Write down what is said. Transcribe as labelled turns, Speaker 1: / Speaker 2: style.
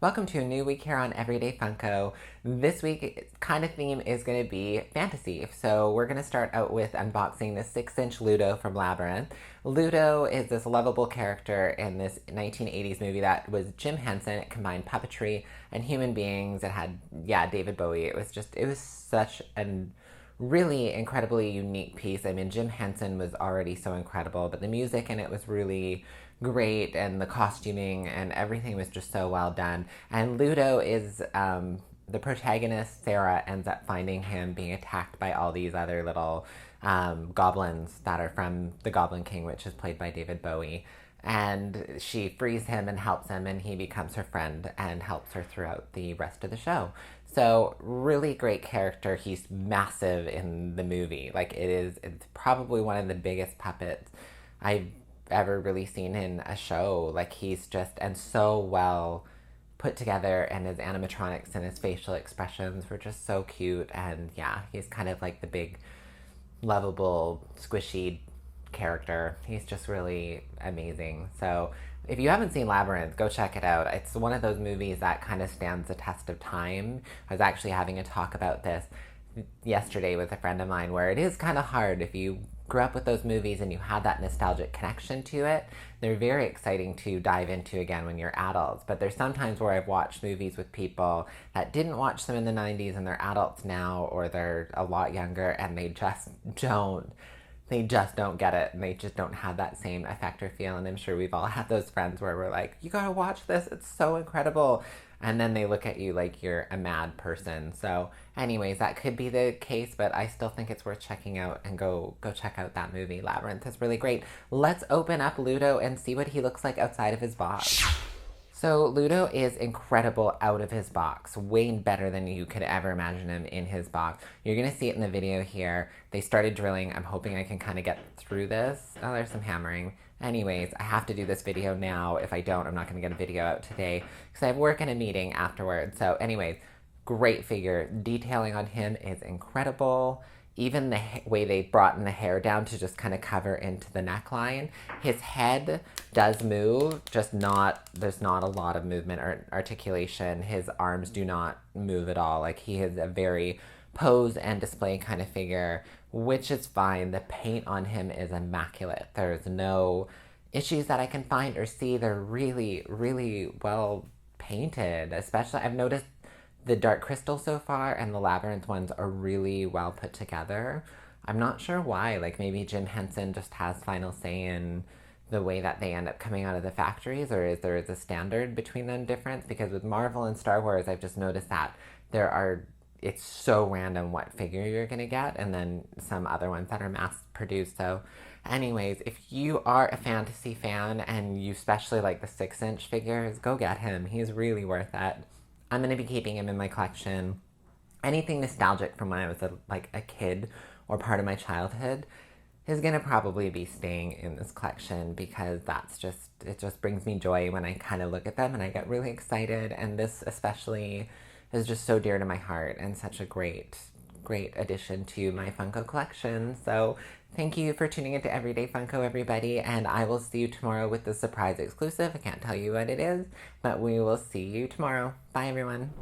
Speaker 1: Welcome to a new week here on Everyday Funko. This week, kind of theme is going to be fantasy. So we're going to start out with unboxing the 6-inch LUDO from Labyrinth. LUDO is this lovable character in this 1980s movie that was Jim Henson. It combined puppetry and human beings. It had, David Bowie. It was such an really incredibly unique piece. I mean, Jim Henson was already so incredible, but the music in it was really great, and the costuming and everything was just so well done. And Ludo is the protagonist. Sarah ends up finding him being attacked by all these other little goblins that are from the Goblin King, which is played by David Bowie. And she frees him and helps him, and he becomes her friend and helps her throughout the rest of the show. So, really great character. He's massive in the movie. It's probably one of the biggest puppets I've ever really seen in a show. Like, he's just, and so well put together, and his animatronics and his facial expressions were just so cute. And yeah, he's kind of like the big, lovable, squishy character. He's just really amazing. So if you haven't seen Labyrinth, go check it out. It's one of those movies that kind of stands the test of time. I was actually having a talk about this yesterday with a friend of mine, where it is kind of hard if you grew up with those movies and you had that nostalgic connection to it. They're very exciting to dive into again when you're adults. But there's sometimes where I've watched movies with people that didn't watch them in the 90s and they're adults now, or they're a lot younger, and they just don't get it, and they just don't have that same effect or feel. And I'm sure we've all had those friends where we're like, you gotta watch this, it's so incredible. And then they look at you like you're a mad person. So anyways, that could be the case, but I still think it's worth checking out, and go check out that movie. Labyrinth is really great. Let's open up Ludo and see what he looks like outside of his box. So Ludo is incredible out of his box, way better than you could ever imagine him in his box. You're going to see it in the video here. They started drilling. I'm hoping I can kind of get through this. Oh, there's some hammering. Anyways, I have to do this video now. If I don't, I'm not going to get a video out today because I have work and a meeting afterwards. So anyways, great figure. Detailing on him is incredible. Even the way they brought in the hair down to just kind of cover into the neckline. His head does move, there's not a lot of movement or articulation. His arms do not move at all. Like, he is a very pose and display kind of figure, which is fine. The paint on him is immaculate. There's no issues that I can find or see. They're really, really well painted. Especially, I've noticed the Dark Crystal so far and the Labyrinth ones are really well put together. I'm not sure why. Like, maybe Jim Henson just has final say in the way that they end up coming out of the factories, or is there a standard between them difference? Because with Marvel and Star Wars, I've just noticed that it's so random what figure you're gonna get, and then some other ones that are mass produced. So anyways, if you are a fantasy fan and you especially like the 6-inch figures, go get him. He's really worth it. I'm going to be keeping him in my collection. Anything nostalgic from when I was a kid or part of my childhood is going to probably be staying in this collection, because it just brings me joy when I kind of look at them and I get really excited. And this especially is just so dear to my heart and such a great addition to my Funko collection. So thank you for tuning into Everyday Funko, everybody, and I will see you tomorrow with the surprise exclusive. I can't tell you what it is, but we will see you tomorrow. Bye, everyone.